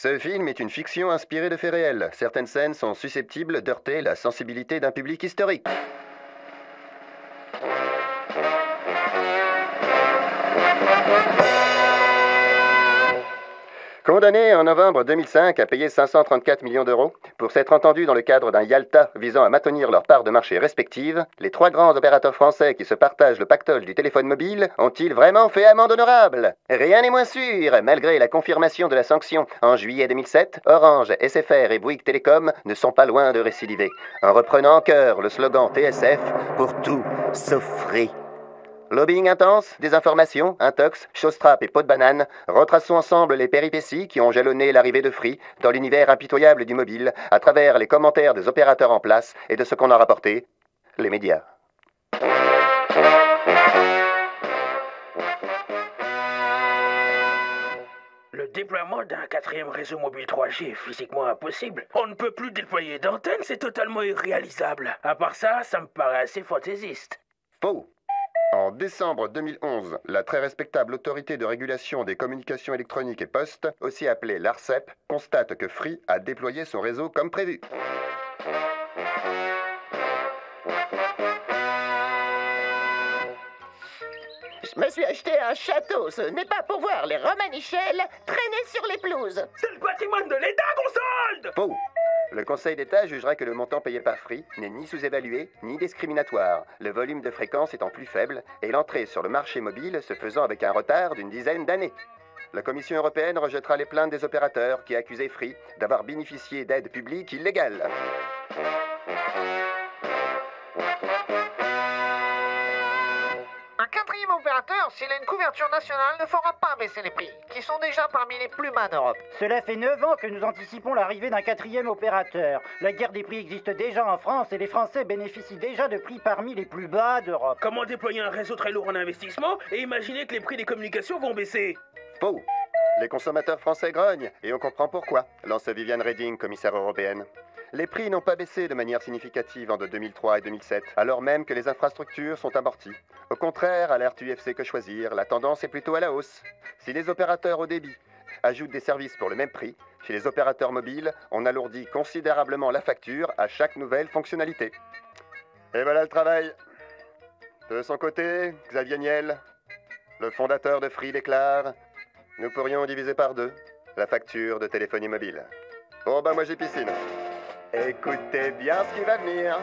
Ce film est une fiction inspirée de faits réels. Certaines scènes sont susceptibles d'heurter la sensibilité d'un public historique. Condamné en novembre 2005 à payer 534 millions d'euros pour s'être entendus dans le cadre d'un Yalta visant à maintenir leurs parts de marché respectives, les trois grands opérateurs français qui se partagent le pactole du téléphone mobile ont-ils vraiment fait amende honorable? Rien n'est moins sûr. Malgré la confirmation de la sanction en juillet 2007, Orange, SFR et Bouygues Télécom ne sont pas loin de récidiver, en reprenant en chœur le slogan TSF pour tout sauf Free. Lobbying intense, désinformation, intox, chausse-trappe et peau de banane, retraçons ensemble les péripéties qui ont jalonné l'arrivée de Free dans l'univers impitoyable du mobile à travers les commentaires des opérateurs en place et de ce qu'on a rapporté, les médias. Le déploiement d'un quatrième réseau mobile 3G est physiquement impossible. On ne peut plus déployer d'antennes, c'est totalement irréalisable. À part ça, ça me paraît assez fantaisiste. Faux. En décembre 2011, la très respectable Autorité de régulation des communications électroniques et postes, aussi appelée l'ARCEP, constate que Free a déployé son réseau comme prévu. Je me suis acheté un château, ce n'est pas pour voir les romanichels traîner sur les pelouses. C'est le patrimoine de l'État qu'on solde! Faux. Le Conseil d'État jugera que le montant payé par Free n'est ni sous-évalué, ni discriminatoire, le volume de fréquence étant plus faible et l'entrée sur le marché mobile se faisant avec un retard d'une dizaine d'années. La Commission européenne rejettera les plaintes des opérateurs qui accusaient Free d'avoir bénéficié d'aides publiques illégales. Un quatrième opérateur, s'il a une couverture nationale, ne fera pas baisser les prix, qui sont déjà parmi les plus bas d'Europe. Cela fait 9 ans que nous anticipons l'arrivée d'un quatrième opérateur. La guerre des prix existe déjà en France et les Français bénéficient déjà de prix parmi les plus bas d'Europe. Comment déployer un réseau très lourd en investissement et imaginer que les prix des communications vont baisser? Faux. Les consommateurs français grognent, et on comprend pourquoi, lance Viviane Reding, commissaire européenne. Les prix n'ont pas baissé de manière significative entre 2003 et 2007, alors même que les infrastructures sont amorties. Au contraire, alerte UFC Que Choisir, la tendance est plutôt à la hausse. Si les opérateurs haut débit ajoutent des services pour le même prix, chez les opérateurs mobiles, on alourdit considérablement la facture à chaque nouvelle fonctionnalité. Et voilà le travail. De son côté, Xavier Niel, le fondateur de Free, déclare: nous pourrions diviser par 2 la facture de téléphonie mobile. Bon bah moi j'ai piscine. Écoutez bien ce qui va venir.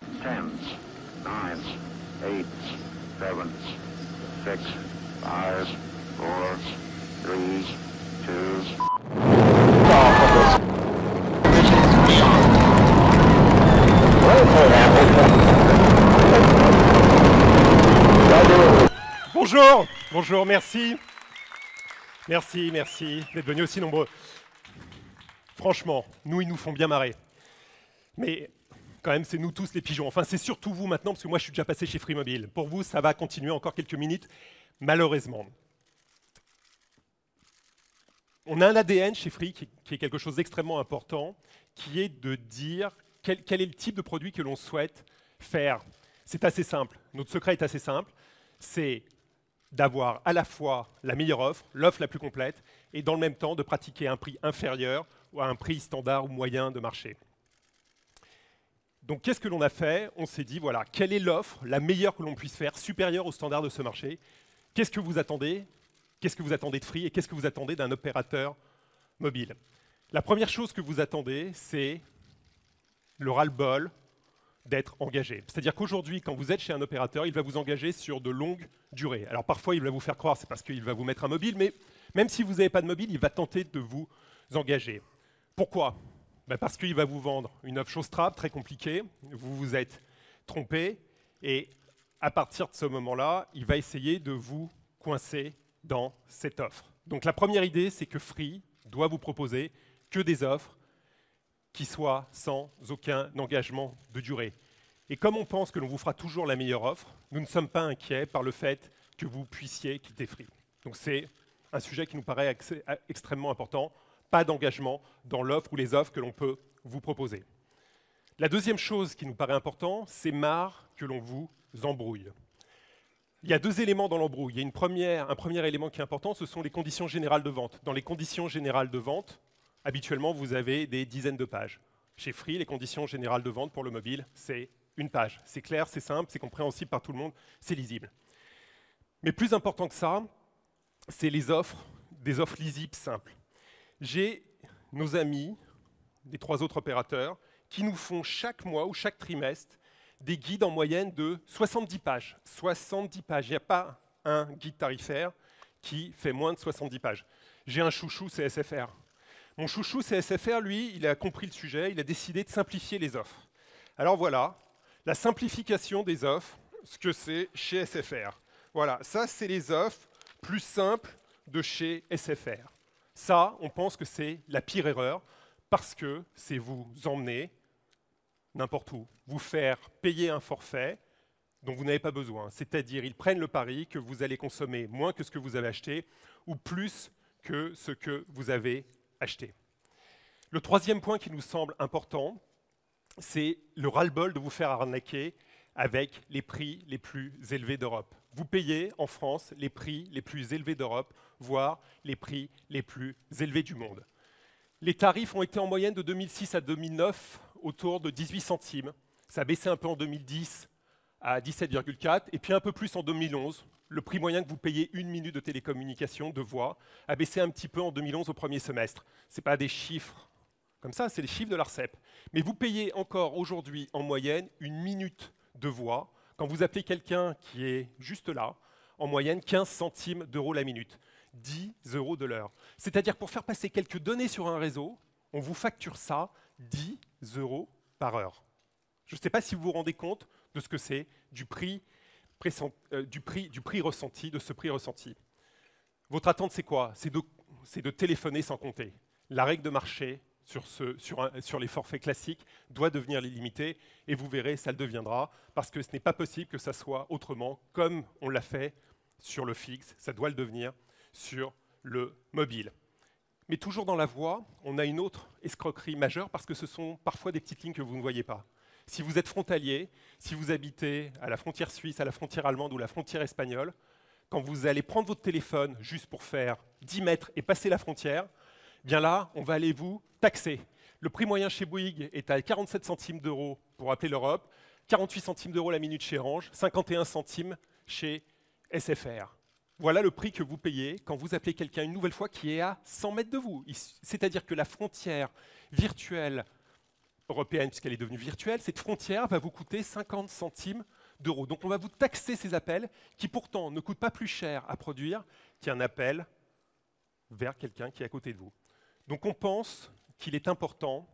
10, 9, 8, 7, 6, 5, 4, 3, 2. Bonjour, merci. Merci d'être venus aussi nombreux. Franchement, ils nous font bien marrer. Mais quand même, c'est nous tous les pigeons. Enfin, c'est surtout vous maintenant, parce que moi, je suis déjà passé chez Free Mobile. Pour vous, ça va continuer encore quelques minutes, malheureusement. On a un ADN chez Free qui est quelque chose d'extrêmement important, qui est de dire quel est le type de produit que l'on souhaite faire. C'est assez simple. Notre secret est assez simple. C'est d'avoir à la fois la meilleure offre, l'offre la plus complète, et dans le même temps de pratiquer un prix inférieur ou à un prix standard ou moyen de marché. Donc qu'est-ce que l'on a fait? On s'est dit, voilà, quelle est l'offre la meilleure que l'on puisse faire, supérieure aux standards de ce marché? Qu'est-ce que vous attendez? Qu'est-ce que vous attendez de Free et qu'est-ce que vous attendez d'un opérateur mobile? La première chose que vous attendez, c'est le ras-le-bol d'être engagé. C'est-à-dire qu'aujourd'hui, quand vous êtes chez un opérateur, il va vous engager sur de longues durées. Alors parfois, il va vous faire croire, c'est parce qu'il va vous mettre un mobile, mais même si vous n'avez pas de mobile, il va tenter de vous engager. Pourquoi? Parce qu'il va vous vendre une offre chausse-trappe très compliquée, vous vous êtes trompé, et à partir de ce moment-là, il va essayer de vous coincer dans cette offre. Donc la première idée, c'est que Free doit vous proposer que des offres qui soient sans aucun engagement de durée. Et comme on pense que l'on vous fera toujours la meilleure offre, nous ne sommes pas inquiets par le fait que vous puissiez quitter Free. Donc c'est un sujet qui nous paraît extrêmement important, pas d'engagement dans l'offre ou les offres que l'on peut vous proposer. La deuxième chose qui nous paraît importante, c'est marre que l'on vous embrouille. Il y a deux éléments dans l'embrouille. Il y a un premier élément qui est important, ce sont les conditions générales de vente. Dans les conditions générales de vente, habituellement, vous avez des dizaines de pages. Chez Free, les conditions générales de vente pour le mobile, c'est une page. C'est clair, c'est simple, c'est compréhensible par tout le monde, c'est lisible. Mais plus important que ça, c'est les offres, des offres lisibles simples. J'ai nos amis, les 3 autres opérateurs, qui nous font chaque mois ou chaque trimestre des guides en moyenne de 70 pages. 70 pages. Il n'y a pas un guide tarifaire qui fait moins de 70 pages. J'ai un chouchou, c'est SFR. Mon chouchou, c'est SFR, lui, il a compris le sujet, il a décidé de simplifier les offres. Alors voilà, la simplification des offres, ce que c'est chez SFR. Voilà, ça, c'est les offres plus simples de chez SFR. Ça, on pense que c'est la pire erreur, parce que c'est vous emmener n'importe où, vous faire payer un forfait dont vous n'avez pas besoin. C'est-à-dire, ils prennent le pari que vous allez consommer moins que ce que vous avez acheté ou plus que ce que vous avez acheté. Le troisième point qui nous semble important, c'est le ras-le-bol de vous faire arnaquer avec les prix les plus élevés d'Europe. Vous payez en France les prix les plus élevés d'Europe, voire les prix les plus élevés du monde. Les tarifs ont été en moyenne de 2006 à 2009 autour de 18 centimes. Ça a baissé un peu en 2010 à 17,4 et puis un peu plus en 2011. Le prix moyen que vous payez une minute de télécommunication, de voix, a baissé un petit peu en 2011 au premier semestre. Ce n'est pas des chiffres comme ça, c'est les chiffres de l'ARCEP. Mais vous payez encore aujourd'hui en moyenne une minute de voix quand vous appelez quelqu'un qui est juste là, en moyenne 15 centimes d'euros la minute. 10 € de l'heure. C'est-à-dire pour faire passer quelques données sur un réseau, on vous facture ça 10 € par heure. Je ne sais pas si vous vous rendez compte de ce que c'est du prix ressenti, de ce prix ressenti. Votre attente, c'est quoi? C'est de téléphoner sans compter. La règle de marché sur les forfaits classiques doit devenir illimitée, et vous verrez, ça le deviendra, parce que ce n'est pas possible que ça soit autrement, comme on l'a fait sur le fixe, ça doit le devenir sur le mobile. Mais toujours dans la voie, on a une autre escroquerie majeure parce que ce sont parfois des petites lignes que vous ne voyez pas. Si vous êtes frontalier, si vous habitez à la frontière suisse, à la frontière allemande ou la frontière espagnole, quand vous allez prendre votre téléphone juste pour faire 10 mètres et passer la frontière, bien là, on va aller vous taxer. Le prix moyen chez Bouygues est à 47 centimes d'euros pour appeler l'Europe, 48 centimes d'euros la minute chez Orange, 51 centimes chez SFR. Voilà le prix que vous payez quand vous appelez quelqu'un une nouvelle fois qui est à 100 mètres de vous. C'est-à-dire que la frontière virtuelle européenne, puisqu'elle est devenue virtuelle, cette frontière va vous coûter 50 centimes d'euros. Donc on va vous taxer ces appels qui pourtant ne coûtent pas plus cher à produire qu'un appel vers quelqu'un qui est à côté de vous. Donc on pense qu'il est important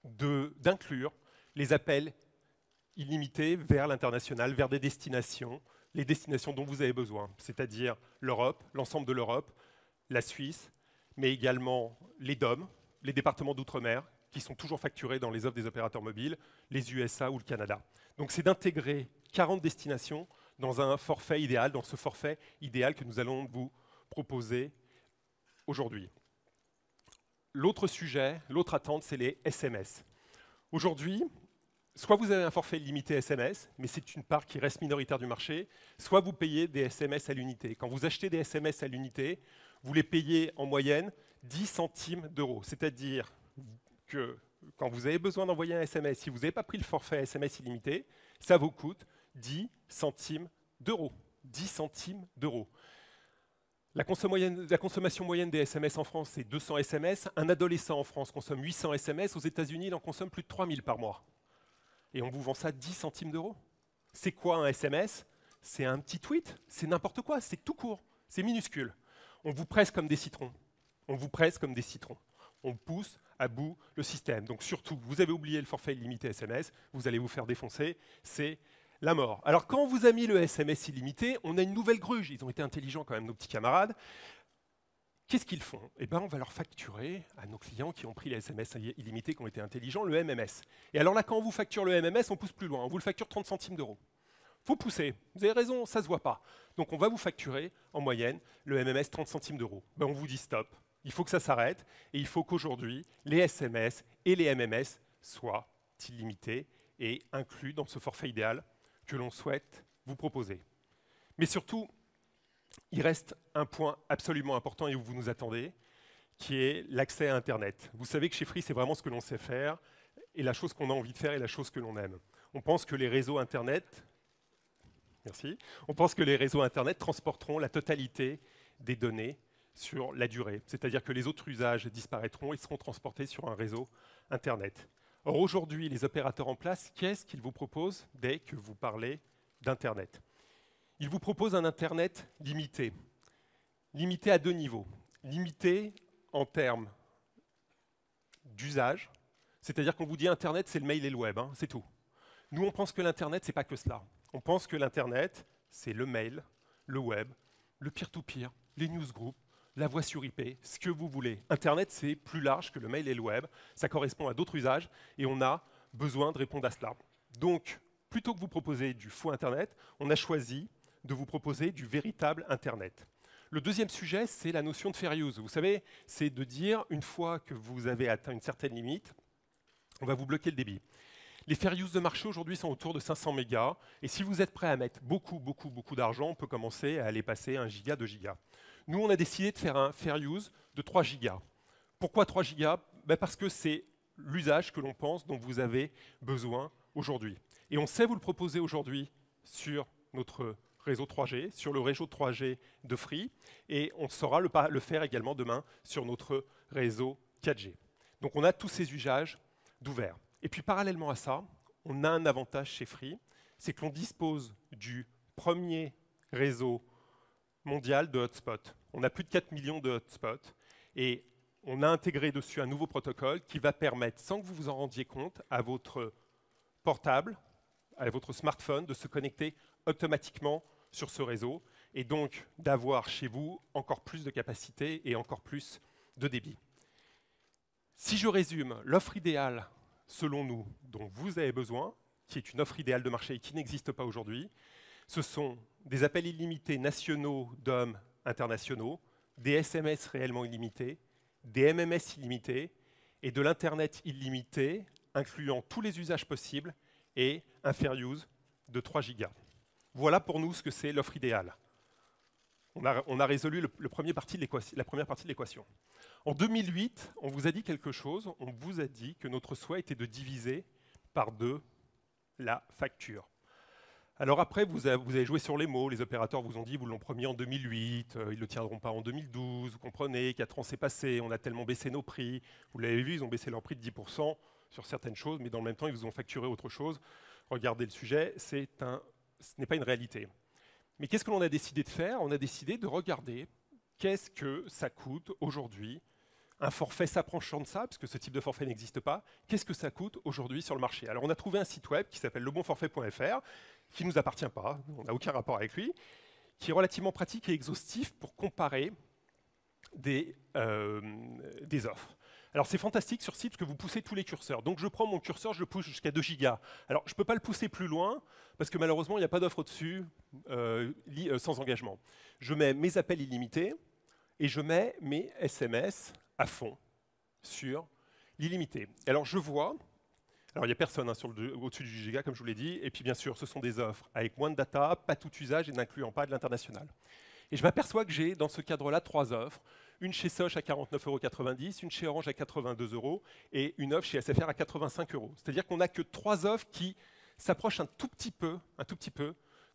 d'inclure les appels illimités vers l'international, vers des destinations, les destinations dont vous avez besoin, c'est-à-dire l'Europe, l'ensemble de l'Europe, la Suisse, mais également les DOM, les départements d'outre-mer, qui sont toujours facturés dans les offres des opérateurs mobiles, les USA ou le Canada. Donc c'est d'intégrer 40 destinations dans un forfait idéal, dans ce forfait idéal que nous allons vous proposer aujourd'hui. L'autre sujet, l'autre attente, c'est les SMS. Aujourd'hui, soit vous avez un forfait limité SMS, mais c'est une part qui reste minoritaire du marché, soit vous payez des SMS à l'unité. Quand vous achetez des SMS à l'unité, vous les payez en moyenne 10 centimes d'euros. C'est-à-dire que quand vous avez besoin d'envoyer un SMS, si vous n'avez pas pris le forfait SMS illimité, ça vous coûte 10 centimes d'euros. 10 centimes d'euros. La consommation moyenne des SMS en France, c'est 200 SMS. Un adolescent en France consomme 800 SMS. Aux États-Unis, il en consomme plus de 3000 par mois. Et on vous vend ça 10 centimes d'euros. C'est quoi un SMS? C'est un petit tweet, c'est n'importe quoi, c'est tout court, c'est minuscule. On vous presse comme des citrons. On vous presse comme des citrons. On pousse à bout le système. Donc surtout, vous avez oublié le forfait illimité SMS, vous allez vous faire défoncer, c'est la mort. Alors quand on vous a mis le SMS illimité, on a une nouvelle gruge. Ils ont été intelligents quand même, nos petits camarades. Qu'est-ce qu'ils font? Eh bien, on va leur facturer à nos clients qui ont pris les SMS illimités, qui ont été intelligents, le MMS. Et alors là, quand on vous facture le MMS, on pousse plus loin. On vous le facture 30 centimes d'euros. Il faut pousser. Vous avez raison, ça ne se voit pas. Donc on va vous facturer, en moyenne, le MMS 30 centimes d'euros. Ben, on vous dit stop. Il faut que ça s'arrête. Et il faut qu'aujourd'hui, les SMS et les MMS soient illimités et inclus dans ce forfait idéal que l'on souhaite vous proposer. Mais surtout, il reste un point absolument important et où vous nous attendez, qui est l'accès à Internet. Vous savez que chez Free, c'est vraiment ce que l'on sait faire, et la chose qu'on a envie de faire et la chose que l'on aime. On pense que les réseaux Internet, on pense que les réseaux Internet transporteront la totalité des données sur la durée. C'est-à-dire que les autres usages disparaîtront et seront transportés sur un réseau Internet. Or, aujourd'hui, les opérateurs en place, qu'est-ce qu'ils vous proposent dès que vous parlez d'Internet? Ils vous proposent un Internet limité. Limité à deux niveaux. Limité en termes d'usage, c'est-à-dire qu'on vous dit Internet, c'est le mail et le web, hein, c'est tout. Nous, on pense que l'Internet, c'est pas que cela. On pense que l'Internet, c'est le mail, le web, le peer-to-peer, les newsgroups, la voix sur IP, ce que vous voulez. Internet, c'est plus large que le mail et le web. Ça correspond à d'autres usages et on a besoin de répondre à cela. Donc, plutôt que vous proposer du faux Internet, on a choisi de vous proposer du véritable Internet. Le deuxième sujet, c'est la notion de fair use. Vous savez, c'est de dire, une fois que vous avez atteint une certaine limite, on va vous bloquer le débit. Les fair use de marché aujourd'hui sont autour de 500 mégas. Et si vous êtes prêt à mettre beaucoup d'argent, on peut commencer à aller passer 1 giga, 2 gigas. Nous, on a décidé de faire un fair use de 3 gigas. Pourquoi 3 gigas? Parce que c'est l'usage que l'on pense dont vous avez besoin aujourd'hui. Et on sait vous le proposer aujourd'hui sur notre réseau 3G, sur le réseau 3G de Free, et on saura le faire également demain sur notre réseau 4G. Donc on a tous ces usages d'ouvert. Et puis parallèlement à ça, on a un avantage chez Free, c'est que l'on dispose du premier réseau mondial de hotspots. On a plus de 4 millions de hotspots et on a intégré dessus un nouveau protocole qui va permettre, sans que vous vous en rendiez compte, à votre portable, à votre smartphone, de se connecter automatiquement sur ce réseau et donc d'avoir chez vous encore plus de capacité et encore plus de débit. Si je résume, l'offre idéale, selon nous, dont vous avez besoin, qui est une offre idéale de marché et qui n'existe pas aujourd'hui, ce sont des appels illimités nationaux d'hommes internationaux, des SMS réellement illimités, des MMS illimités et de l'Internet illimité, incluant tous les usages possibles et un fair use de 3 gigas. Voilà pour nous ce que c'est l'offre idéale. On a résolu la première partie de l'équation. En 2008, on vous a dit quelque chose, on vous a dit que notre souhait était de diviser par 2 la facture. Alors après, vous avez joué sur les mots, les opérateurs vous ont dit, vous l'ont promis en 2008, ils ne le tiendront pas en 2012, vous comprenez, 4 ans s'est passé, on a tellement baissé nos prix, vous l'avez vu, ils ont baissé leur prix de 10% sur certaines choses, mais dans le même temps, ils vous ont facturé autre chose. Regardez le sujet, ce n'est pas une réalité. Mais qu'est-ce que l'on a décidé de faire? On a décidé de regarder qu'est-ce que ça coûte aujourd'hui. Un forfait s'approchant de ça, parce que ce type de forfait n'existe pas. Qu'est-ce que ça coûte aujourd'hui sur le marché? Alors on a trouvé un site web qui s'appelle lebonforfait.fr, qui ne nous appartient pas, on n'a aucun rapport avec lui, qui est relativement pratique et exhaustif pour comparer des offres. Alors c'est fantastique sur site parce que vous poussez tous les curseurs. Donc je prends mon curseur, je le pousse jusqu'à 2 gigas. Alors je ne peux pas le pousser plus loin parce que malheureusement il n'y a pas d'offre au-dessus sans engagement. Je mets mes appels illimités et je mets mes SMS à fond sur l'illimité. Alors je vois, alors il n'y a personne au-dessus du giga comme je vous l'ai dit, et puis bien sûr ce sont des offres avec moins de data, pas tout usage et n'incluant pas de l'international. Et je m'aperçois que j'ai dans ce cadre-là 3 offres. Une chez Soch à 49,90 €, une chez Orange à 82 € et une offre chez SFR à 85 €. C'est-à-dire qu'on n'a que 3 offres qui s'approchent un tout petit peu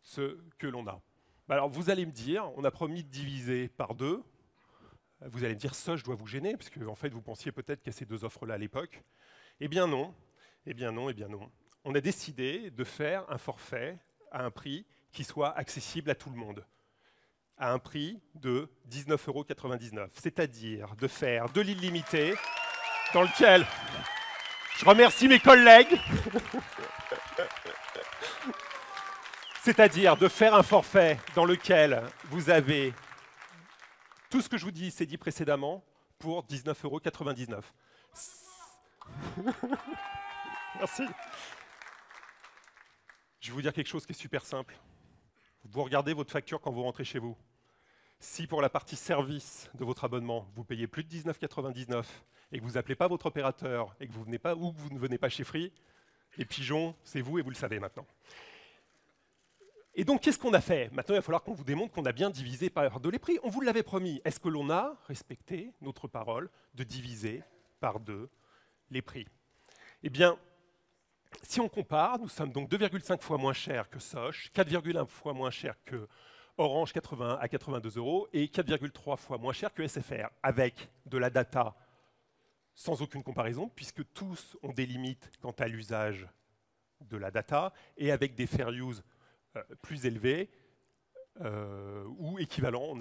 ce que l'on a. Alors vous allez me dire, on a promis de diviser par 2. Vous allez me dire, Soch doit vous gêner, parce que en fait vous pensiez peut-être qu'il y a ces 2 offres-là à l'époque. Eh bien non, eh bien non, eh bien non. On a décidé de faire un forfait à un prix qui soit accessible à tout le monde, à un prix de 19,99 €, c'est-à-dire de faire de l'illimité dans lequel je remercie mes collègues, c'est-à-dire de faire un forfait dans lequel vous avez tout ce que je vous dis, c'est dit précédemment, pour 19,99 €. Merci. Je vais vous dire quelque chose qui est super simple. Vous regardez votre facture quand vous rentrez chez vous. Si pour la partie service de votre abonnement, vous payez plus de 19,99 € et que vous n'appelez pas votre opérateur et que vous venez pas ou que vous ne venez pas chez Free, les pigeons, c'est vous et vous le savez maintenant. Et donc, qu'est-ce qu'on a fait? Maintenant, il va falloir qu'on vous démontre qu'on a bien divisé par 2 les prix. On vous l'avait promis. Est-ce que l'on a respecté notre parole de diviser par 2 les prix? Eh bien, si on compare, nous sommes donc 2,5 fois moins chers que Soch, 4,1 fois moins chers que Orange 80 à 82 € et 4,3 fois moins cher que SFR, avec de la data sans aucune comparaison, puisque tous ont des limites quant à l'usage de la data, et avec des fair use plus élevés ou équivalents.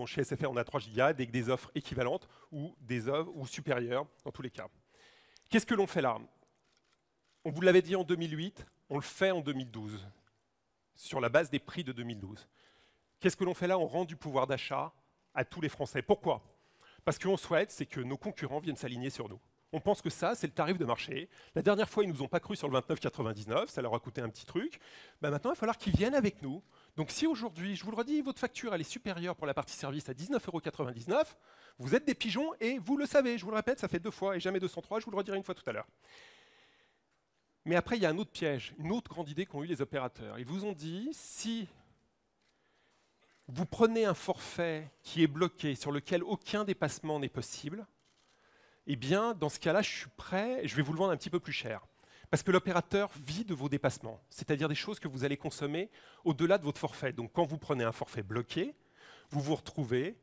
Chez SFR, on a 3 Go, avec des offres équivalentes ou des offres ou supérieures dans tous les cas. Qu'est-ce que l'on fait là? On vous l'avait dit en 2008, on le fait en 2012, sur la base des prix de 2012. Qu'est-ce que l'on fait là? On rend du pouvoir d'achat à tous les Français. Pourquoi? Parce que l'on souhaite, c'est que nos concurrents viennent s'aligner sur nous. On pense que ça, c'est le tarif de marché. La dernière fois, ils ne nous ont pas cru sur le 29,99, ça leur a coûté un petit truc. Maintenant, il va falloir qu'ils viennent avec nous. Donc si aujourd'hui, je vous le redis, votre facture elle est supérieure pour la partie service à 19,99 €, vous êtes des pigeons et vous le savez. Je vous le répète, ça fait 2 fois et jamais 203, je vous le redirai une fois tout à l'heure. Mais après, il y a un autre piège, une autre grande idée qu'ont eu les opérateurs. Ils vous ont dit, si vous prenez un forfait qui est bloqué, sur lequel aucun dépassement n'est possible, eh bien, dans ce cas-là, je suis prêt, je vais vous le vendre un petit peu plus cher. Parce que l'opérateur vit de vos dépassements, c'est-à-dire des choses que vous allez consommer au-delà de votre forfait. Donc, quand vous prenez un forfait bloqué, vous vous retrouvez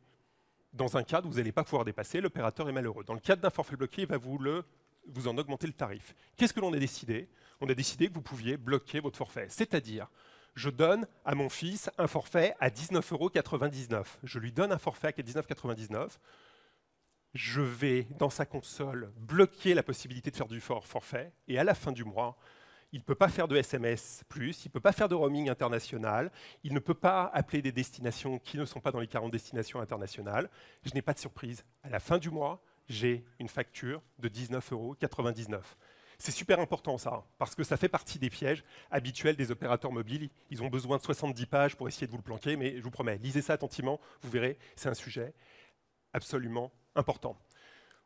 dans un cadre où vous n'allez pas pouvoir dépasser, l'opérateur est malheureux. Dans le cadre d'un forfait bloqué, il va vous en augmenter le tarif. Qu'est-ce que l'on a décidé? On a décidé que vous pouviez bloquer votre forfait, c'est-à-dire je donne à mon fils un forfait à 19,99 €. Je lui donne un forfait à 19,99 €. Je vais, dans sa console, bloquer la possibilité de faire du forfait. Et à la fin du mois, il ne peut pas faire de SMS+, il ne peut pas faire de roaming international, il ne peut pas appeler des destinations qui ne sont pas dans les 40 destinations internationales. Je n'ai pas de surprise. À la fin du mois, j'ai une facture de 19,99 €. C'est super important ça, parce que ça fait partie des pièges habituels des opérateurs mobiles. Ils ont besoin de 70 pages pour essayer de vous le planquer, mais je vous promets, lisez ça attentivement, vous verrez, c'est un sujet absolument important.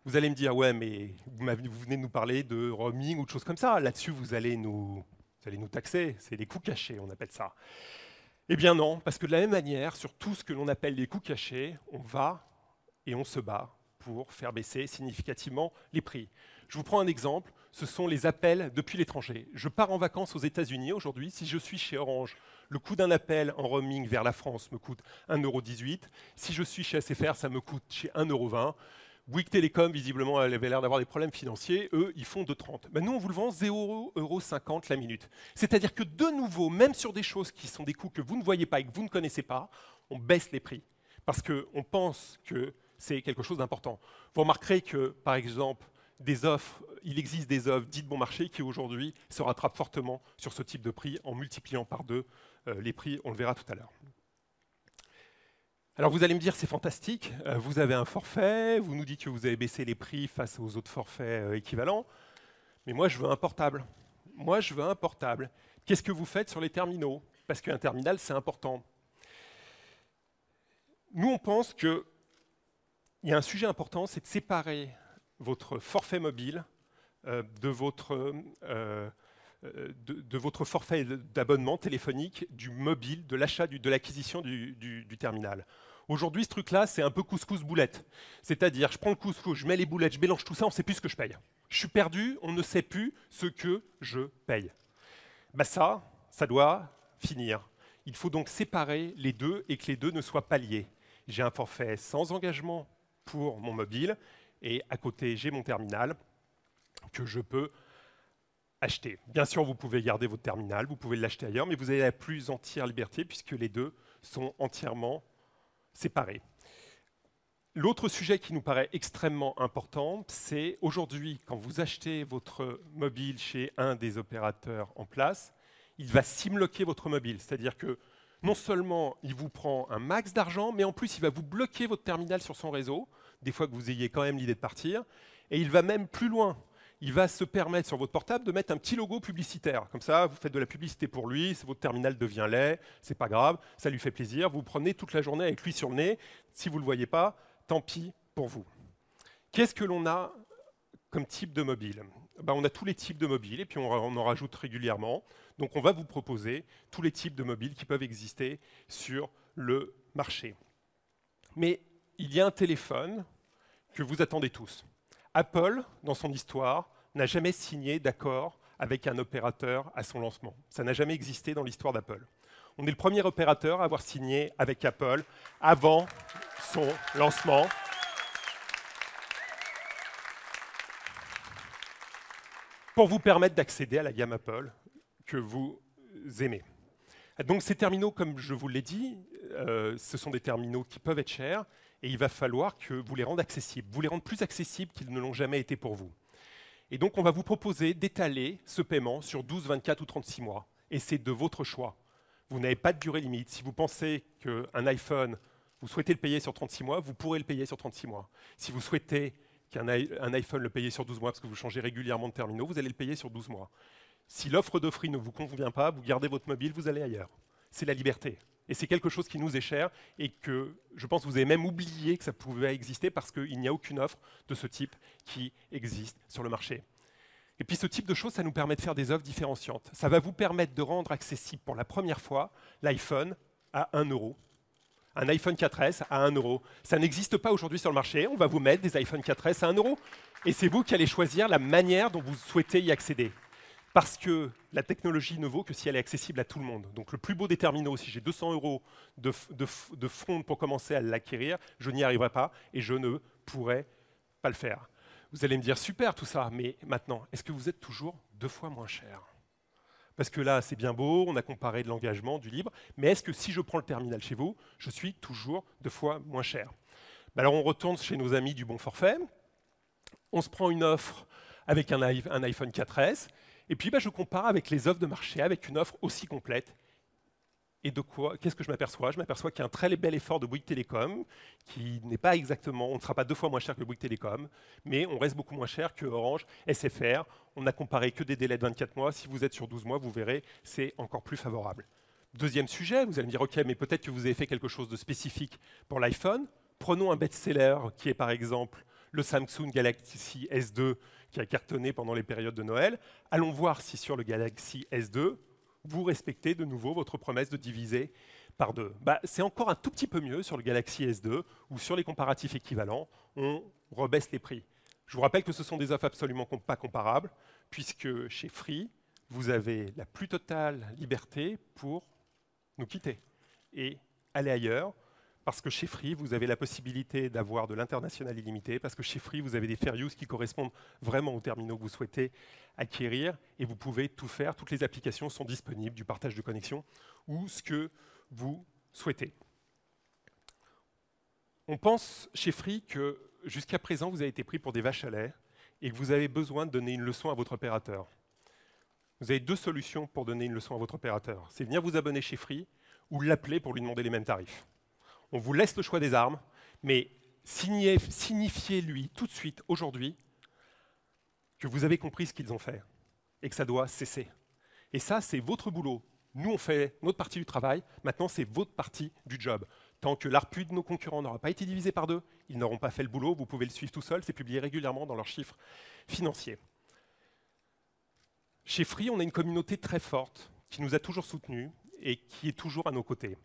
Vous allez me dire, ouais, mais vous venez de nous parler de roaming ou de choses comme ça. Là-dessus, vous allez nous taxer. C'est les coûts cachés, on appelle ça. Eh bien non, parce que de la même manière, sur tout ce que l'on appelle les coûts cachés, on va et on se bat pour faire baisser significativement les prix. Je vous prends un exemple, ce sont les appels depuis l'étranger. Je pars en vacances aux États-Unis aujourd'hui. Si je suis chez Orange, le coût d'un appel en roaming vers la France me coûte 1,18 €. Si je suis chez SFR, ça me coûte chez 1,20 €. Bouygues Télécom, visiblement, elle avait l'air d'avoir des problèmes financiers. Eux, ils font 2,30 €. Nous, on vous le vend 0,50 € la minute. C'est-à-dire que de nouveau, même sur des choses qui sont des coûts que vous ne voyez pas et que vous ne connaissez pas, on baisse les prix. Parce qu'on pense que c'est quelque chose d'important. Vous remarquerez que, par exemple, il existe des offres dites bon marché qui aujourd'hui se rattrapent fortement sur ce type de prix en multipliant par 2 les prix, on le verra tout à l'heure. Alors vous allez me dire c'est fantastique, vous avez un forfait, vous nous dites que vous avez baissé les prix face aux autres forfaits équivalents, mais moi je veux un portable. Moi je veux un portable. Qu'est-ce que vous faites sur les terminaux? Parce qu'un terminal c'est important. Nous on pense qu'il y a un sujet important, c'est de séparer votre forfait mobile de votre forfait d'abonnement téléphonique, du mobile, de l'achat, de l'acquisition du terminal. Aujourd'hui, ce truc-là, c'est un peu couscous-boulette. C'est-à-dire, je prends le couscous, je mets les boulettes, je mélange tout ça, on ne sait plus ce que je paye. Je suis perdu, on ne sait plus ce que je paye. Ça doit finir. Il faut donc séparer les deux et que les deux ne soient pas liés. J'ai un forfait sans engagement pour mon mobile, et à côté, j'ai mon terminal que je peux acheter. Bien sûr, vous pouvez garder votre terminal, vous pouvez l'acheter ailleurs, mais vous avez la plus entière liberté puisque les deux sont entièrement séparés. L'autre sujet qui nous paraît extrêmement important, c'est aujourd'hui, quand vous achetez votre mobile chez un des opérateurs en place, il va sim-locker votre mobile. C'est-à-dire que non seulement il vous prend un max d'argent, mais en plus il va vous bloquer votre terminal sur son réseau, des fois que vous ayez quand même l'idée de partir, et il va même plus loin. Il va se permettre sur votre portable de mettre un petit logo publicitaire. Comme ça, vous faites de la publicité pour lui, votre terminal devient laid, c'est pas grave, ça lui fait plaisir, vous prenez toute la journée avec lui sur le nez, si vous ne le voyez pas, tant pis pour vous. Qu'est-ce que l'on a comme type de mobile? On a tous les types de mobiles, et puis on en rajoute régulièrement. Donc on va vous proposer tous les types de mobiles qui peuvent exister sur le marché. Mais il y a un téléphone que vous attendez tous. Apple, dans son histoire, n'a jamais signé d'accord avec un opérateur à son lancement. Ça n'a jamais existé dans l'histoire d'Apple. On est le premier opérateur à avoir signé avec Apple avant son lancement. Pour vous permettre d'accéder à la gamme Apple que vous aimez. Donc ces terminaux, comme je vous l'ai dit, ce sont des terminaux qui peuvent être chers et il va falloir que vous les rendiez accessibles, vous les rendez plus accessibles qu'ils ne l'ont jamais été pour vous. Et donc on va vous proposer d'étaler ce paiement sur 12, 24 ou 36 mois. Et c'est de votre choix. Vous n'avez pas de durée limite. Si vous pensez qu'un iPhone, vous souhaitez le payer sur 36 mois, vous pourrez le payer sur 36 mois. Si vous souhaitez qu'un iPhone le paye sur 12 mois parce que vous changez régulièrement de terminaux, vous allez le payer sur 12 mois. Si l'offre de Free ne vous convient pas, vous gardez votre mobile, vous allez ailleurs. C'est la liberté. Et c'est quelque chose qui nous est cher et que je pense que vous avez même oublié que ça pouvait exister parce qu'il n'y a aucune offre de ce type qui existe sur le marché. Et puis ce type de choses, ça nous permet de faire des offres différenciantes. Ça va vous permettre de rendre accessible pour la première fois l'iPhone à 1 €. Un iPhone 4S à 1 €. Ça n'existe pas aujourd'hui sur le marché. On va vous mettre des iPhone 4S à 1 €. Et c'est vous qui allez choisir la manière dont vous souhaitez y accéder. Parce que la technologie ne vaut que si elle est accessible à tout le monde. Donc le plus beau des terminaux, si j'ai 200 € de front pour commencer à l'acquérir, je n'y arriverai pas et je ne pourrai pas le faire. Vous allez me dire, super tout ça, mais maintenant, est-ce que vous êtes toujours 2 fois moins cher? Parce que là, c'est bien beau, on a comparé de l'engagement, du libre, mais est-ce que si je prends le terminal chez vous, je suis toujours 2 fois moins cher? Alors on retourne chez nos amis du bon forfait, on se prend une offre avec un iPhone 4S, et puis je compare avec les offres de marché, avec une offre aussi complète. Et de quoi? Qu'est-ce que je m'aperçois? Je m'aperçois qu'il y a un très bel effort de Bouygues Télécom, qui n'est pas exactement, on ne sera pas 2 fois moins cher que Bouygues Télécom, mais on reste beaucoup moins cher que Orange, SFR. On n'a comparé que des délais de 24 mois. Si vous êtes sur 12 mois, vous verrez, c'est encore plus favorable. Deuxième sujet, vous allez me dire, OK, mais peut-être que vous avez fait quelque chose de spécifique pour l'iPhone. Prenons un best-seller qui est par exemple le Samsung Galaxy S2 qui a cartonné pendant les périodes de Noël. Allons voir si sur le Galaxy S2, vous respectez de nouveau votre promesse de diviser par 2. C'est encore un tout petit peu mieux sur le Galaxy S2 ou sur les comparatifs équivalents, on rebaisse les prix. Je vous rappelle que ce sont des offres absolument pas comparables, puisque chez Free, vous avez la plus totale liberté pour nous quitter et aller ailleurs, parce que chez Free, vous avez la possibilité d'avoir de l'international illimité, parce que chez Free, vous avez des fair use qui correspondent vraiment aux terminaux que vous souhaitez acquérir, et vous pouvez tout faire, toutes les applications sont disponibles, du partage de connexion, ou ce que vous souhaitez. On pense chez Free que jusqu'à présent, vous avez été pris pour des vaches à lait, et que vous avez besoin de donner une leçon à votre opérateur. Vous avez 2 solutions pour donner une leçon à votre opérateur. C'est venir vous abonner chez Free, ou l'appeler pour lui demander les mêmes tarifs. On vous laisse le choix des armes, mais signifiez-lui tout de suite, aujourd'hui, que vous avez compris ce qu'ils ont fait et que ça doit cesser. Et ça, c'est votre boulot. Nous, on fait notre partie du travail. Maintenant, c'est votre partie du job. Tant que l'ARPU de nos concurrents n'aura pas été divisé par 2, ils n'auront pas fait le boulot. Vous pouvez le suivre tout seul. C'est publié régulièrement dans leurs chiffres financiers. Chez Free, on a une communauté très forte qui nous a toujours soutenus et qui est toujours à nos côtés.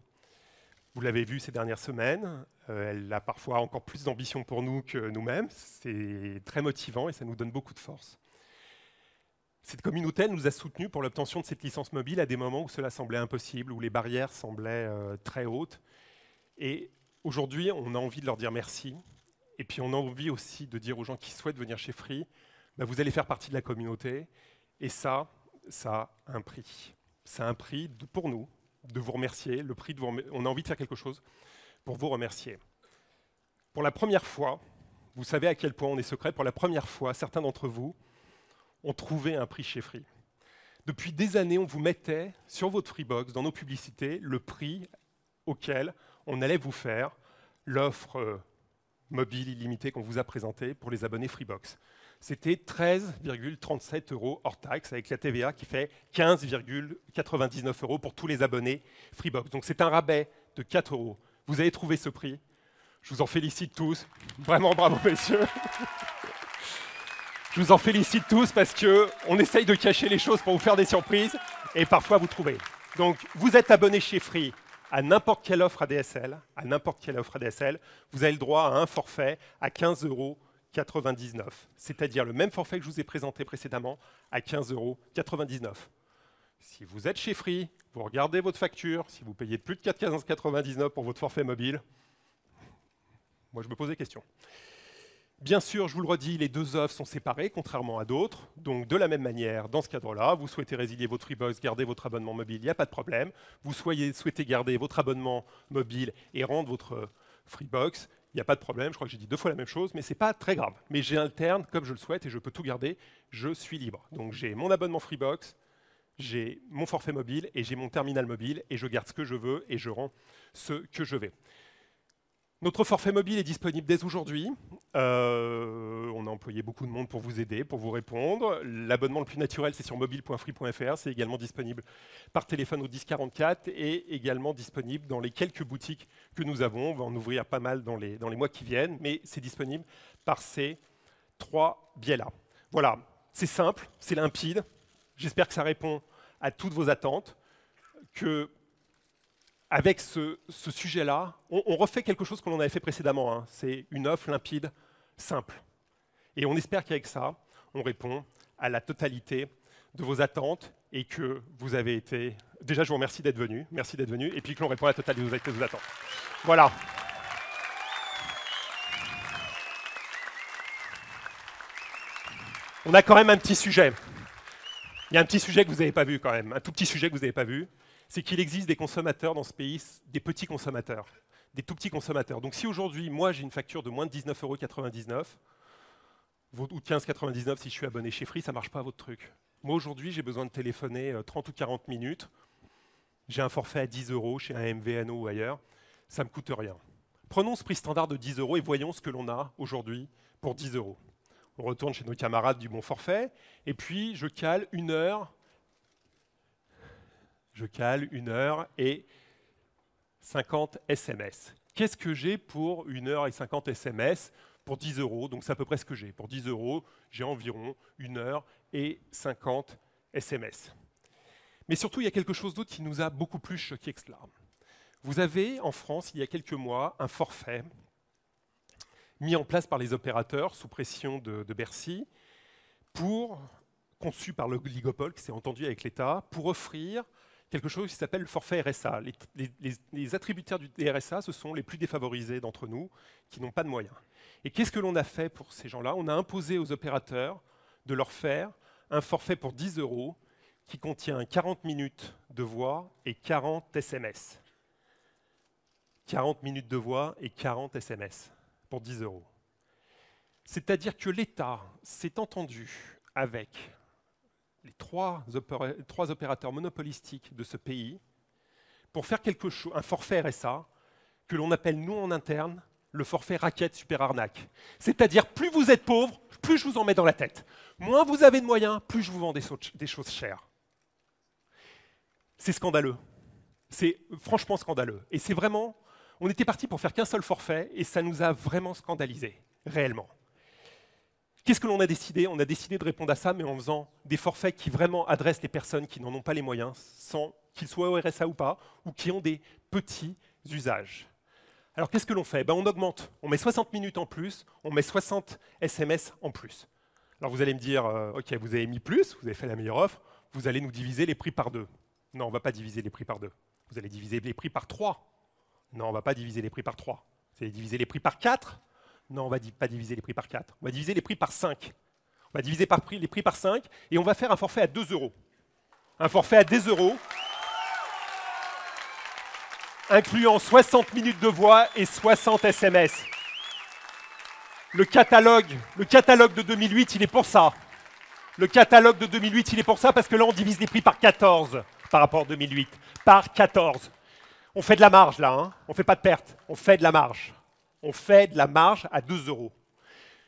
Vous l'avez vu ces dernières semaines, elle a parfois encore plus d'ambition pour nous que nous-mêmes. C'est très motivant et ça nous donne beaucoup de force. Cette communauté nous a soutenus pour l'obtention de cette licence mobile à des moments où cela semblait impossible, où les barrières semblaient très hautes. Et aujourd'hui, on a envie de leur dire merci. Et puis on a envie aussi de dire aux gens qui souhaitent venir chez Free, vous allez faire partie de la communauté. Et ça a un prix. C'est un prix pour nous, de vous remercier, on a envie de faire quelque chose pour vous remercier. Pour la première fois, vous savez à quel point on est secret, pour la première fois, certains d'entre vous ont trouvé un prix chez Free. Depuis des années, on vous mettait sur votre Freebox, dans nos publicités, le prix auquel on allait vous faire l'offre mobile illimitée qu'on vous a présentée pour les abonnés Freebox. C'était 13,37 € hors taxe, avec la TVA qui fait 15,99 € pour tous les abonnés Freebox. Donc c'est un rabais de 4 €. Vous avez trouvé ce prix. Je vous en félicite tous. Vraiment bravo, messieurs. Je vous en félicite tous parce qu'on essaye de cacher les choses pour vous faire des surprises. Et parfois, vous trouvez. Donc, vous êtes abonné chez Free à n'importe quelle offre ADSL, vous avez le droit à un forfait à 15,99 €. C'est-à-dire le même forfait que je vous ai présenté précédemment à 15,99 €. Si vous êtes chez Free, vous regardez votre facture, si vous payez plus de 15,99 € pour votre forfait mobile, moi je me pose des questions. Bien sûr, je vous le redis, les deux offres sont séparées, contrairement à d'autres. Donc, de la même manière, dans ce cadre-là, vous souhaitez résilier votre Freebox, garder votre abonnement mobile, il n'y a pas de problème. Vous souhaitez garder votre abonnement mobile et rendre votre Freebox, il n'y a pas de problème. Je crois que j'ai dit 2 fois la même chose, mais ce n'est pas très grave. Mais j'alterne comme je le souhaite et je peux tout garder. Je suis libre. Donc, j'ai mon abonnement Freebox, j'ai mon forfait mobile et j'ai mon terminal mobile et je garde ce que je veux et je rends ce que je veux. Notre forfait mobile est disponible dès aujourd'hui. On a employé beaucoup de monde pour vous aider, pour vous répondre. L'abonnement le plus naturel, c'est sur mobile.free.fr. C'est également disponible par téléphone au 1044 et également disponible dans les quelques boutiques que nous avons. On va en ouvrir pas mal dans les mois qui viennent, mais c'est disponible par ces 3 biais-là. Voilà, c'est simple, c'est limpide. J'espère que ça répond à toutes vos attentes. Avec ce sujet-là, on refait quelque chose que l'on avait fait précédemment. Hein. C'est une offre limpide, simple. Et on espère qu'avec ça, on répond à la totalité de vos attentes et que vous avez été... Déjà, je vous remercie d'être venu. Merci d'être venu. Et puis que l'on répond à la totalité de vos attentes. Voilà. On a quand même un petit sujet. Il y a un petit sujet que vous n'avez pas vu quand même. Un tout petit sujet que vous n'avez pas vu. C'est qu'il existe des consommateurs dans ce pays, des petits consommateurs, des tout petits consommateurs. Donc si aujourd'hui, moi, j'ai une facture de moins de 19,99 € ou de 15,99 € si je suis abonné chez Free, ça ne marche pas votre truc. Moi, aujourd'hui, j'ai besoin de téléphoner 30 ou 40 minutes. J'ai un forfait à 10 € chez un MVNO ou ailleurs. Ça ne me coûte rien. Prenons ce prix standard de 10 € et voyons ce que l'on a aujourd'hui pour 10 €. On retourne chez nos camarades du bon forfait et puis je cale 1 heure. Je cale 1 heure et 50 SMS. Qu'est-ce que j'ai pour 1 heure et 50 SMS pour 10 €? Donc c'est à peu près ce que j'ai. Pour 10 €, j'ai environ 1 heure et 50 SMS. Mais surtout, il y a quelque chose d'autre qui nous a beaucoup plus choqué que cela. Vous avez en France, il y a quelques mois, un forfait mis en place par les opérateurs sous pression de Bercy, conçu par l'oligopole qui s'est entendu avec l'État, pour offrir quelque chose qui s'appelle le forfait RSA. Les attributaires du RSA, ce sont les plus défavorisés d'entre nous, qui n'ont pas de moyens. Et qu'est-ce que l'on a fait pour ces gens-là? On a imposé aux opérateurs de leur faire un forfait pour 10 € qui contient 40 minutes de voix et 40 SMS. 40 minutes de voix et 40 SMS pour 10 €. C'est-à-dire que l'État s'est entendu avec les trois opérateurs monopolistiques de ce pays pour faire quelque chose, un forfait RSA que l'on appelle, nous en interne, le forfait raquette super arnaque. C'est-à-dire, plus vous êtes pauvre, plus je vous en mets dans la tête. Moins vous avez de moyens, plus je vous vends des choses chères. C'est scandaleux. C'est franchement scandaleux. Et c'est vraiment... On était parti pour faire qu'un seul forfait et ça nous a vraiment scandalisés, réellement. Qu'est-ce que l'on a décidé? On a décidé de répondre à ça, mais en faisant des forfaits qui vraiment adressent les personnes qui n'en ont pas les moyens, sans qu'ils soient au RSA ou pas, ou qui ont des petits usages. Alors qu'est-ce que l'on fait? On augmente, on met 60 minutes en plus, on met 60 SMS en plus. Alors vous allez me dire, ok, vous avez mis plus, vous avez fait la meilleure offre, vous allez nous diviser les prix par 2. Non, on ne va pas diviser les prix par 2. Vous allez diviser les prix par 3. Non, on ne va pas diviser les prix par 3. Vous allez diviser les prix par 4. Non, on ne va pas diviser les prix par 4. On va diviser les prix par 5. On va diviser les prix par 5 et on va faire un forfait à 2 €. Un forfait à 10 €, incluant 60 minutes de voix et 60 SMS. Le catalogue de 2008, il est pour ça. Le catalogue de 2008, il est pour ça parce que là, on divise les prix par 14 par rapport à 2008. Par 14. On fait de la marge là, hein. On ne fait pas de perte, on fait de la marge. On fait de la marge à 2 €.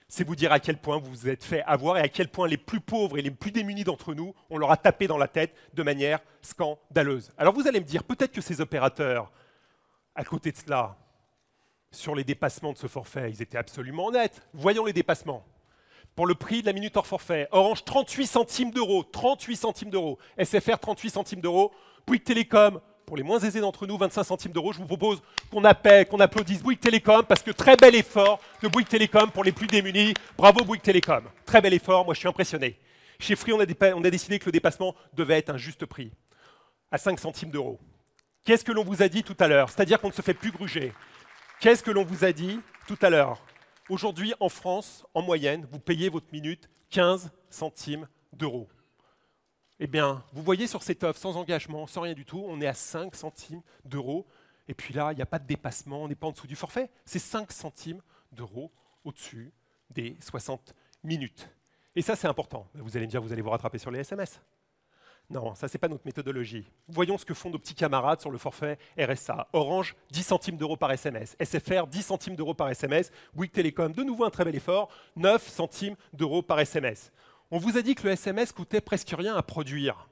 C'est vous dire à quel point vous vous êtes fait avoir et à quel point les plus pauvres et les plus démunis d'entre nous, on leur a tapé dans la tête de manière scandaleuse. Alors vous allez me dire, peut-être que ces opérateurs, à côté de cela, sur les dépassements de ce forfait, ils étaient absolument honnêtes. Voyons les dépassements. pour le prix de la minute hors forfait. Orange, 38 centimes d'euros. 38 centimes d'euros. SFR, 38 centimes d'euros. Bouygues Télécom, pour les moins aisés d'entre nous, 25 centimes d'euros. Je vous propose qu'on applaudisse Bouygues Télécom, parce que très bel effort de Bouygues Télécom pour les plus démunis. Bravo Bouygues Télécom. Très bel effort, moi je suis impressionné. Chez Free, on a décidé que le dépassement devait être un juste prix, à 5 centimes d'euros. Qu'est-ce que l'on vous a dit tout à l'heure? C'est-à-dire qu'on ne se fait plus gruger. Qu'est-ce que l'on vous a dit tout à l'heure? Aujourd'hui, en France, en moyenne, vous payez votre minute 15 centimes d'euros. Eh bien, vous voyez sur cette offre, sans engagement, sans rien du tout, on est à 5 centimes d'euros. Et puis là, il n'y a pas de dépassement, on n'est pas en dessous du forfait. C'est 5 centimes d'euros au-dessus des 60 minutes. Et ça, c'est important. Vous allez me dire, vous allez vous rattraper sur les SMS. Non, ça, ce n'est pas notre méthodologie. Voyons ce que font nos petits camarades sur le forfait RSA. Orange, 10 centimes d'euros par SMS. SFR, 10 centimes d'euros par SMS. Bouygues Télécom, de nouveau un très bel effort, 9 centimes d'euros par SMS. On vous a dit que le SMS coûtait presque rien à produire.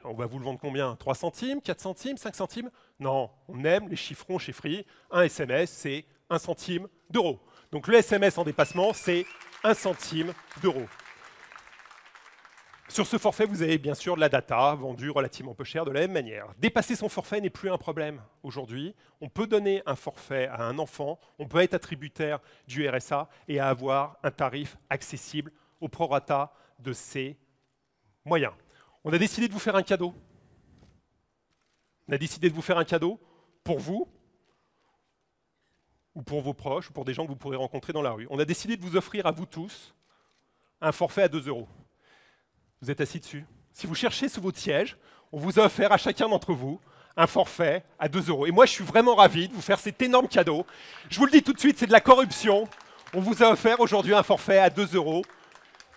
On va vous le vendre combien? 3 centimes, 4 centimes, 5 centimes? Non, on aime les chiffrons chez Free. Un SMS, c'est 1 centime d'euro. Donc le SMS en dépassement, c'est 1 centime d'euro. Sur ce forfait, vous avez bien sûr de la data, vendue relativement peu cher de la même manière. Dépasser son forfait n'est plus un problème aujourd'hui. On peut donner un forfait à un enfant, on peut être attributaire du RSA et avoir un tarif accessible au prorata de ses moyens. On a décidé de vous faire un cadeau. On a décidé de vous faire un cadeau pour vous, ou pour vos proches, ou pour des gens que vous pourrez rencontrer dans la rue. On a décidé de vous offrir à vous tous un forfait à 2 euros. Vous êtes assis dessus. Si vous cherchez sous votre siège, on vous a offert à chacun d'entre vous un forfait à 2 euros. Et moi, je suis vraiment ravi de vous faire cet énorme cadeau. Je vous le dis tout de suite, c'est de la corruption. On vous a offert aujourd'hui un forfait à 2 euros.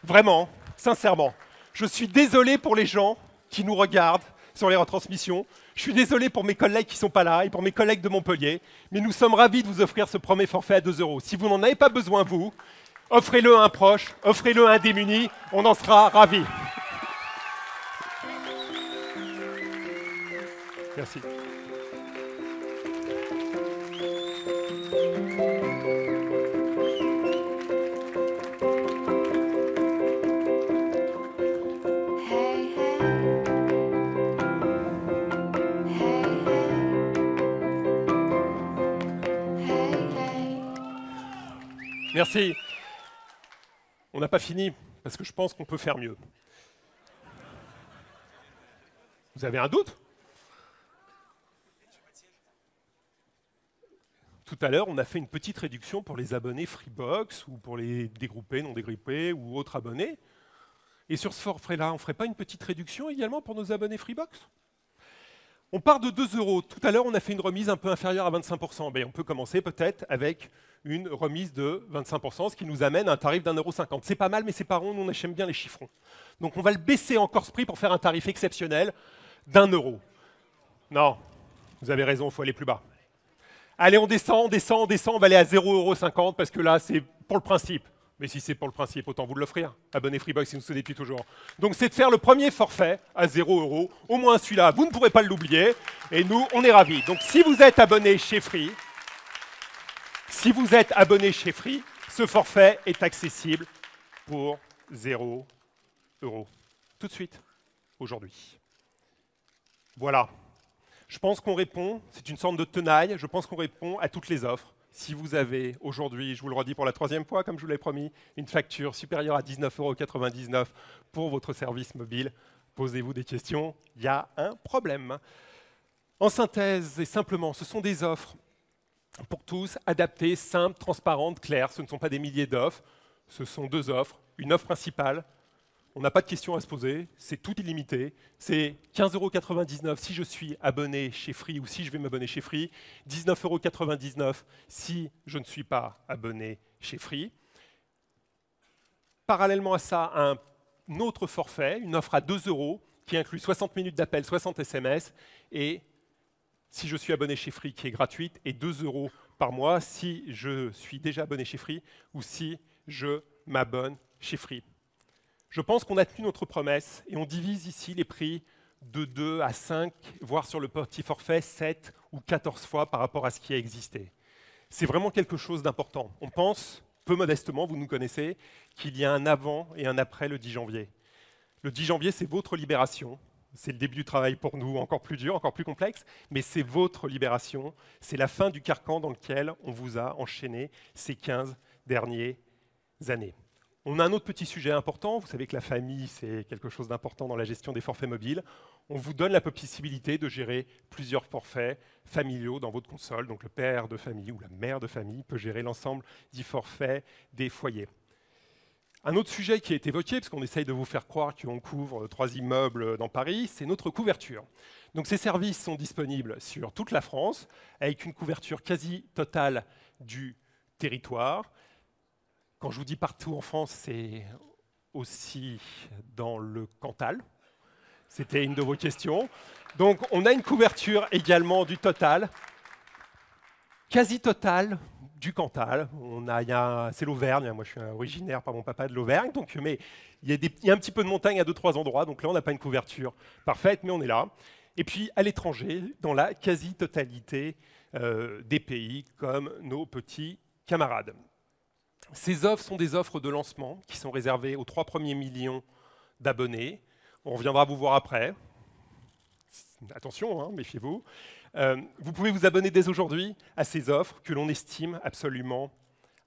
Vraiment, sincèrement. Je suis désolé pour les gens qui nous regardent sur les retransmissions. Je suis désolé pour mes collègues qui ne sont pas là et pour mes collègues de Montpellier. Mais nous sommes ravis de vous offrir ce premier forfait à 2 euros. Si vous n'en avez pas besoin, vous, offrez-le à un proche, offrez-le à un démuni, on en sera ravis. Merci. Merci. On n'a pas fini, parce que je pense qu'on peut faire mieux. Vous avez un doute? Tout à l'heure, on a fait une petite réduction pour les abonnés Freebox, ou pour les dégroupés, non dégroupés, ou autres abonnés. Et sur ce forfait-là, on ne ferait pas une petite réduction également pour nos abonnés Freebox? On part de 2 euros. Tout à l'heure, on a fait une remise un peu inférieure à 25%. Ben, on peut commencer peut-être avec une remise de 25%, ce qui nous amène à un tarif d'1,50 €. C'est pas mal, mais c'est pas rond, nous on aime bien les chiffrons. Donc on va le baisser encore ce prix pour faire un tarif exceptionnel d'1 euro. Non, vous avez raison, il faut aller plus bas. Allez, on descend, on va aller à 0,50 € parce que là, c'est pour le principe. Mais si c'est pour le principe, autant vous l'offrir. Abonnez Freebox si vous souhaitez depuis toujours. Donc c'est de faire le premier forfait à 0 €. Au moins celui-là, vous ne pourrez pas l'oublier. Et nous, on est ravis. Donc si vous êtes abonné chez Free, ce forfait est accessible pour 0 €. Tout de suite, aujourd'hui. Voilà. Je pense qu'on répond, c'est une sorte de tenaille, je pense qu'on répond à toutes les offres. Si vous avez aujourd'hui, je vous le redis pour la 3e fois, comme je vous l'ai promis, une facture supérieure à 19,99 € pour votre service mobile, posez-vous des questions, il y a un problème. En synthèse et simplement, ce sont des offres pour tous, adaptées, simples, transparentes, claires. Ce ne sont pas des milliers d'offres, ce sont 2 offres. Une offre principale, on n'a pas de questions à se poser, c'est tout illimité. C'est 15,99 € si je suis abonné chez Free ou si je vais m'abonner chez Free. 19,99 € si je ne suis pas abonné chez Free. Parallèlement à ça, un autre forfait, une offre à 2 € qui inclut 60 minutes d'appel, 60 SMS et si je suis abonné chez Free qui est gratuite et 2 € par mois si je suis déjà abonné chez Free ou si je m'abonne chez Free. Je pense qu'on a tenu notre promesse et on divise ici les prix de 2 à 5, voire sur le petit forfait 7 ou 14 fois par rapport à ce qui a existé. C'est vraiment quelque chose d'important. On pense peu modestement, vous nous connaissez, qu'il y a un avant et un après le 10 janvier. Le 10 janvier, c'est votre libération. C'est le début du travail pour nous, encore plus dur, encore plus complexe, mais c'est votre libération. C'est la fin du carcan dans lequel on vous a enchaîné ces 15 dernières années. On a un autre petit sujet important. Vous savez que la famille, c'est quelque chose d'important dans la gestion des forfaits mobiles. On vous donne la possibilité de gérer plusieurs forfaits familiaux dans votre console. Donc le père de famille ou la mère de famille peut gérer l'ensemble des forfaits des foyers. Un autre sujet qui est évoqué, parce qu'on essaye de vous faire croire qu'on couvre 3 immeubles dans Paris, c'est notre couverture. Donc ces services sont disponibles sur toute la France, avec une couverture quasi totale du territoire. Quand je vous dis partout en France, c'est aussi dans le Cantal. C'était une de vos questions. Donc on a une couverture également du total, quasi totale du Cantal. C'est l'Auvergne, moi je suis originaire par mon papa de l'Auvergne, donc, mais il y a un petit peu de montagne à 2-3 endroits, donc là on n'a pas une couverture parfaite, mais on est là. Et puis à l'étranger, dans la quasi-totalité des pays, comme nos petits camarades. Ces offres sont des offres de lancement qui sont réservées aux 3 premiers millions d'abonnés. On reviendra vous voir après. Attention, hein, méfiez-vous. Vous pouvez vous abonner dès aujourd'hui à ces offres que l'on estime absolument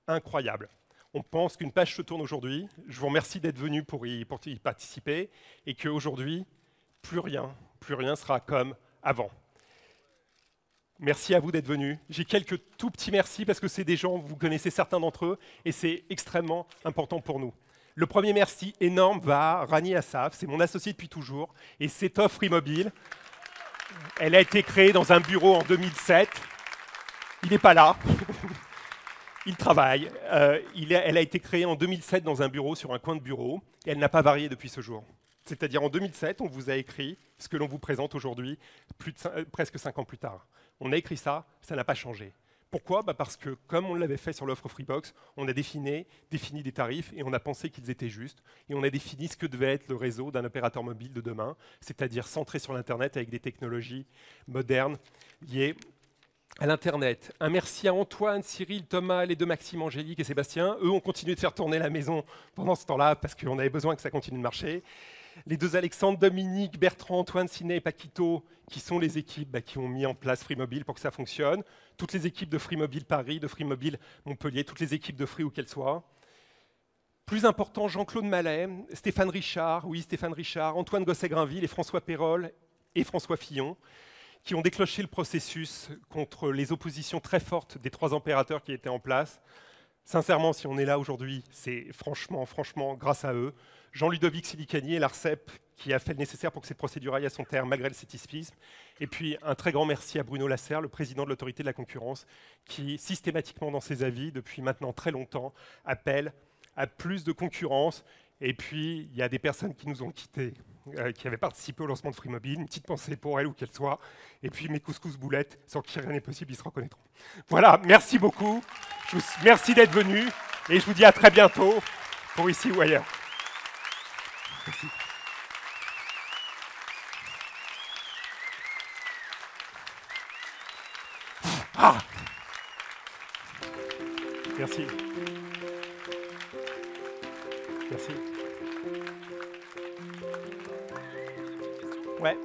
incroyables. On pense qu'une page se tourne aujourd'hui. Je vous remercie d'être venu pour y participer et qu'aujourd'hui, plus rien sera comme avant. Merci à vous d'être venus. J'ai quelques tout petits merci parce que c'est des gens, vous connaissez certains d'entre eux, et c'est extrêmement important pour nous. Le premier merci énorme va à Rani Assaf, c'est mon associé depuis toujours, et cette offre immobile, elle a été créée dans un bureau en 2007. Il n'est pas là, il travaille. Elle a été créée en 2007 dans un bureau, sur un coin de bureau, et elle n'a pas varié depuis ce jour. C'est-à-dire en 2007, on vous a écrit ce que l'on vous présente aujourd'hui, presque 5 ans plus tard. On a écrit ça, ça n'a pas changé. Pourquoi ? Parce que, comme on l'avait fait sur l'offre Freebox, on a défini des tarifs et on a pensé qu'ils étaient justes. Et on a défini ce que devait être le réseau d'un opérateur mobile de demain, c'est-à-dire centré sur l'Internet avec des technologies modernes liées à l'Internet. Un merci à Antoine, Cyril, Thomas, les 2 Maxime, Angélique et Sébastien. Eux ont continué de faire tourner la maison pendant ce temps-là parce qu'on avait besoin que ça continue de marcher. Les 2 Alexandre, Dominique, Bertrand, Antoine, Siné et Paquito, qui sont les équipes qui ont mis en place Free Mobile pour que ça fonctionne. Toutes les équipes de Free Mobile Paris, de Free Mobile Montpellier, toutes les équipes de Free où qu'elles soient. Plus important, Jean-Claude Mallet, Stéphane Richard, Antoine Gosset-Grainville et François Pérol et François Fillon, qui ont déclenché le processus contre les oppositions très fortes des 3 opérateurs qui étaient en place. Sincèrement, si on est là aujourd'hui, c'est franchement grâce à eux. Jean-Ludovic Silicani et l'ARCEP qui a fait le nécessaire pour que cette procédure aille à son terme malgré le scepticisme. Et puis un très grand merci à Bruno Lasserre, le président de l'autorité de la concurrence, qui systématiquement dans ses avis, depuis maintenant très longtemps, appelle à plus de concurrence. Et puis il y a des personnes qui nous ont quittés, qui avaient participé au lancement de Free Mobile. Une petite pensée pour elles où qu'elles soient. Et puis mes couscous boulettes, sans qui rien n'est possible, ils se reconnaîtront. Voilà, merci beaucoup. Merci d'être venus. Et je vous dis à très bientôt, pour ici ou ailleurs. Merci. Ah, merci. Merci. Ouais.